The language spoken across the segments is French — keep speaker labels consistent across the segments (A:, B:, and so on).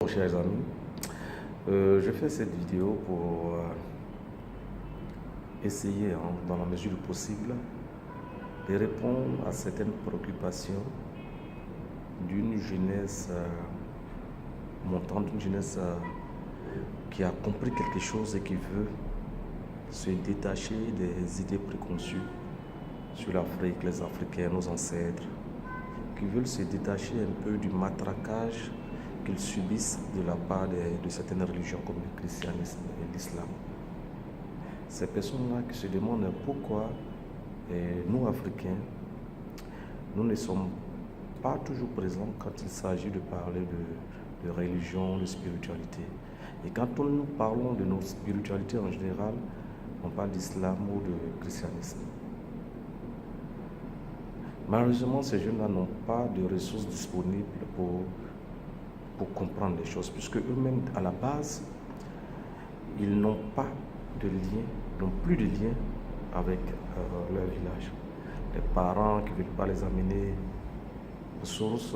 A: Chers amis, je fais cette vidéo pour essayer, dans la mesure du possible, de répondre à certaines préoccupations d'une jeunesse montante, d'une jeunesse qui a compris quelque chose et qui veut se détacher des idées préconçues sur l'Afrique, les Africains, nos ancêtres, qui veulent se détacher un peu du matraquage qu'ils subissent de la part de certaines religions comme le christianisme et l'islam. Ces personnes-là qui se demandent pourquoi nous, Africains, nous ne sommes pas toujours présents quand il s'agit de parler de religion, de spiritualité. Et quand nous parlons de nos spiritualités en général, on parle d'islam ou de christianisme. Malheureusement, ces jeunes-là n'ont pas de ressources disponibles pour comprendre les choses, puisque eux-mêmes, à la base, ils n'ont pas de lien, n'ont plus de lien avec leur village. Les parents qui ne veulent pas les amener aux sources,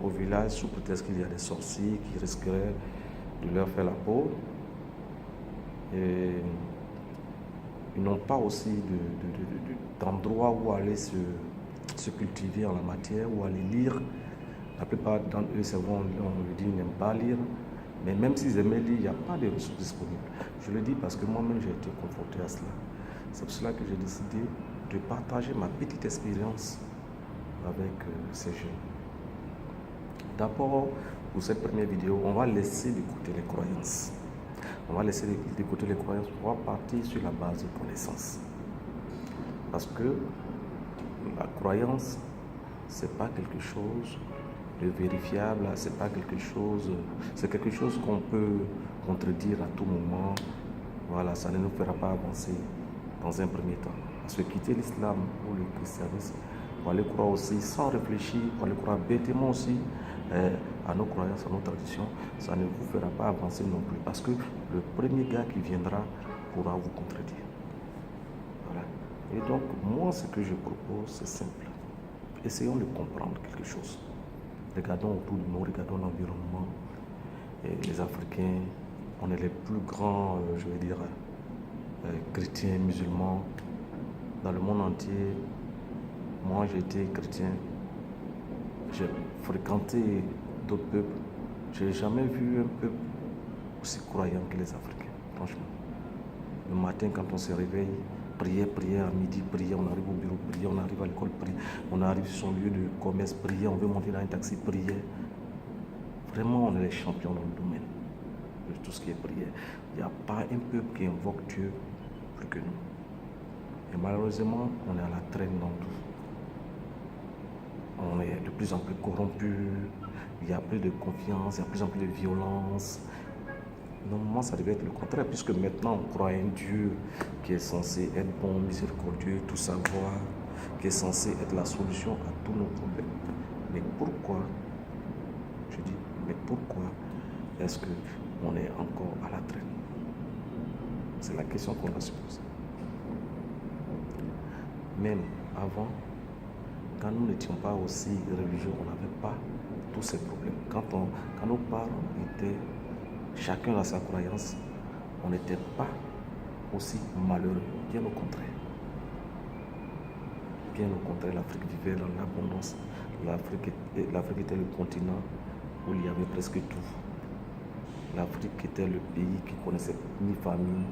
A: au village, sous prétexte qu'il y a des sorciers qui risqueraient de leur faire la peau. Et ils n'ont pas aussi d'endroit où aller se cultiver en la matière, où aller lire. La plupart d'entre eux, c'est vrai, on le dit, ils n'aiment pas lire. Mais même s'ils aimaient lire, il n'y a pas de ressources disponibles. Je le dis parce que moi-même, j'ai été confronté à cela. C'est pour cela que j'ai décidé de partager ma petite expérience avec ces jeunes. D'abord, pour cette première vidéo, on va laisser de côté les croyances. On va laisser de côté les croyances pour partir sur la base de connaissances. Parce que la croyance, ce n'est pas quelque chose de vérifiable, c'est pas quelque chose, c'est quelque chose qu'on peut contredire à tout moment. Voilà, ça ne nous fera pas avancer dans un premier temps. Parce que quitter l'islam ou le christianisme, pour aller croire aussi sans réfléchir, pour aller croire bêtement aussi à nos croyances, à nos traditions, ça ne vous fera pas avancer non plus. Parce que le premier gars qui viendra pourra vous contredire. Voilà. Et donc, moi, ce que je propose, c'est simple. Essayons de comprendre quelque chose. Regardons autour de nous, regardons l'environnement. Les Africains, on est les plus grands, je veux dire, chrétiens, musulmans dans le monde entier. Moi, j'ai été chrétien. J'ai fréquenté d'autres peuples. Je n'ai jamais vu un peuple aussi croyant que les Africains, franchement. Le matin, quand on se réveille, prier, à midi, prier, on arrive au bureau, prier, on arrive à l'école, prier, on arrive sur son lieu de commerce, prier, on veut monter dans un taxi, prier. Vraiment, on est les champions dans le domaine de tout ce qui est prière. Il n'y a pas un peuple qui invoque Dieu plus que nous. Et malheureusement, on est à la traîne dans tout. On est de plus en plus corrompus, il y a plus de confiance, il y a de plus en plus de violence. Normalement, ça devait être le contraire, puisque maintenant, on croit à un Dieu qui est censé être bon, miséricordieux, tout savoir, qui est censé être la solution à tous nos problèmes. Mais pourquoi, je dis, mais pourquoi est-ce qu'on est encore à la traîne? C'est la question qu'on va se poser. Même avant, quand nous n'étions pas aussi religieux, on n'avait pas tous ces problèmes. Quand nos parents étaient chacun à sa croyance, on n'était pas aussi malheureux, bien au contraire. Bien au contraire, l'Afrique vivait dans l'abondance. L'Afrique était le continent où il y avait presque tout. L'Afrique était le pays qui connaissait ni famille.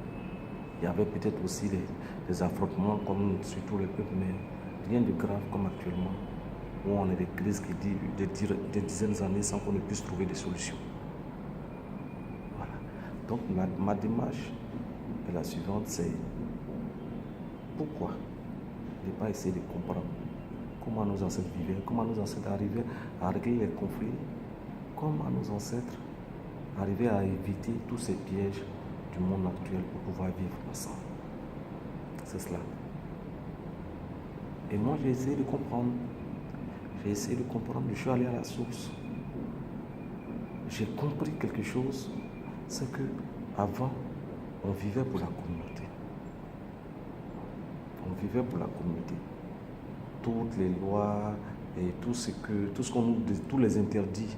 A: Il y avait peut-être aussi des affrontements comme sur tous les peuples, mais rien de grave comme actuellement, où on a des crises qui durent des dizaines d'années sans qu'on ne puisse trouver des solutions. Voilà. Donc ma démarche est la suivante, c'est pourquoi ne pas essayer de comprendre comment nos ancêtres vivaient, comment nos ancêtres arrivaient à régler les conflits, comment nos ancêtres arrivaient à éviter tous ces pièges du monde actuel pour pouvoir vivre ensemble. C'est cela. Et moi, j'ai essayé de comprendre. J'ai essayé de comprendre. Je suis allé à la source. J'ai compris quelque chose. C'est que avant, on vivait pour la communauté. On vivait pour la communauté. Toutes les lois et tous les interdits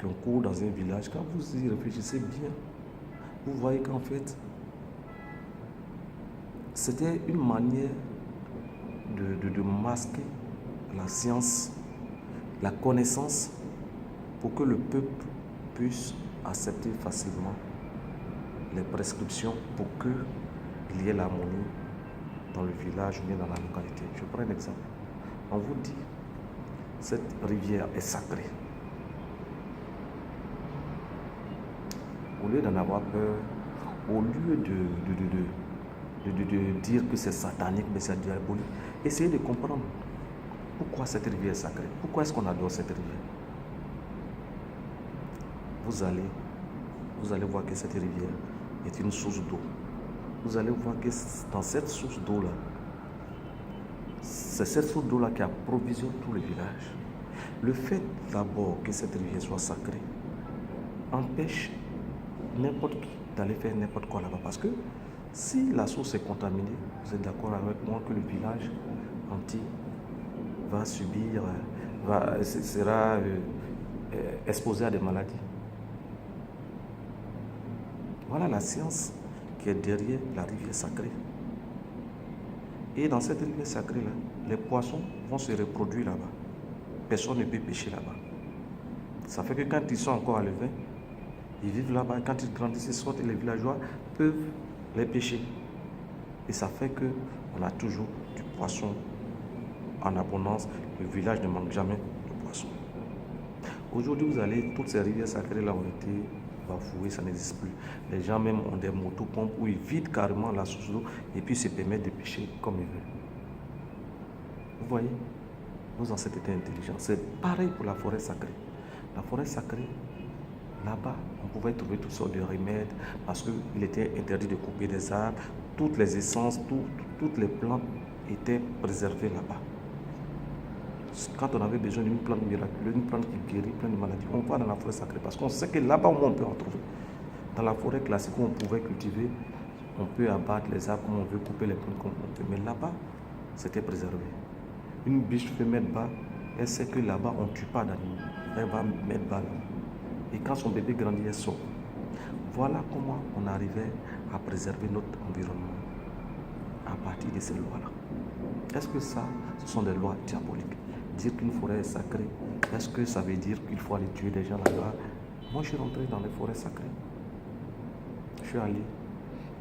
A: qu'un cours dans un village, quand vous y réfléchissez bien, vous voyez qu'en fait, c'était une manière de masquer la science, la connaissance, pour que le peuple puisse accepter facilement les prescriptions pour qu'il y ait l'harmonie dans le village ou bien dans la localité. Je prends un exemple. On vous dit, cette rivière est sacrée. Au lieu d'en avoir peur, au lieu de dire que c'est satanique, mais c'est diabolique, essayez de comprendre pourquoi cette rivière est sacrée. Pourquoi est-ce qu'on adore cette rivière? Vous allez voir que cette rivière est une source d'eau. Vous allez voir que dans cette source d'eau-là, c'est cette source d'eau-là qui approvisionne tout le village. Le fait d'abord que cette rivière soit sacrée empêche n'importe qui d'aller faire n'importe quoi là-bas. Parce que si la source est contaminée, vous êtes d'accord avec moi que le village entier va subir, sera exposé à des maladies. Voilà la science qui est derrière la rivière sacrée. Et dans cette rivière sacrée-là, les poissons vont se reproduire là-bas. Personne ne peut pêcher là-bas. Ça fait que quand ils sont encore à levain, ils vivent là-bas. Quand ils grandissent, ils sortent et les villageois peuvent les pêcher. Et ça fait qu'on a toujours du poisson en abondance. Le village ne manque jamais de poisson. Aujourd'hui, vous allez, toutes ces rivières sacrées-là ont été bafouées, ça n'existe plus. Les gens même ont des motopompes où ils vident carrément la source d'eau et puis se permettent de pêcher comme ils veulent. Vous voyez, nos ancêtres étaient intelligents. C'est pareil pour la forêt sacrée. La forêt sacrée, là-bas, on pouvait trouver toutes sortes de remèdes parce qu'il était interdit de couper des arbres. Toutes les essences, toutes les plantes étaient préservées là-bas. Quand on avait besoin d'une plante miraculeuse, une plante qui guérit plein de maladies, on va dans la forêt sacrée parce qu'on sait que là-bas on peut en trouver. Dans la forêt classique où on pouvait cultiver, on peut abattre les arbres comme on veut, couper les plantes comme on veut. Mais là-bas, c'était préservé. Une biche fait mettre bas, elle sait que là-bas on ne tue pas d'animaux. Elle va mettre bas là-bas. Et quand son bébé grandit, elle sort. Voilà comment on arrivait à préserver notre environnement à partir de ces lois-là. Est-ce que ça, ce sont des lois diaboliques? Dire qu'une forêt est sacrée, est-ce que ça veut dire qu'il faut aller tuer des gens là-bas? Moi, je suis rentré dans les forêts sacrées. Je suis allé,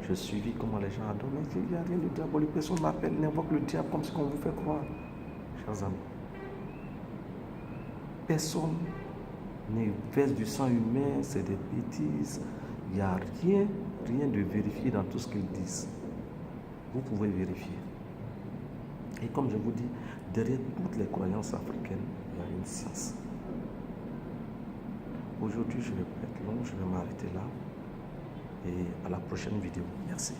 A: je suivis comment les gens adorent. Mais il n'y a rien de diabolique. Personne m'appelle, n'invoque le diable comme ce qu'on vous fait croire. Chers amis, personne ne verse du sang humain, c'est des bêtises. Il n'y a rien de vérifié dans tout ce qu'ils disent. Vous pouvez vérifier. Et comme je vous dis, derrière toutes les croyances africaines, il y a une science. Aujourd'hui, je vais pas être long, je vais m'arrêter là. Et à la prochaine vidéo. Merci.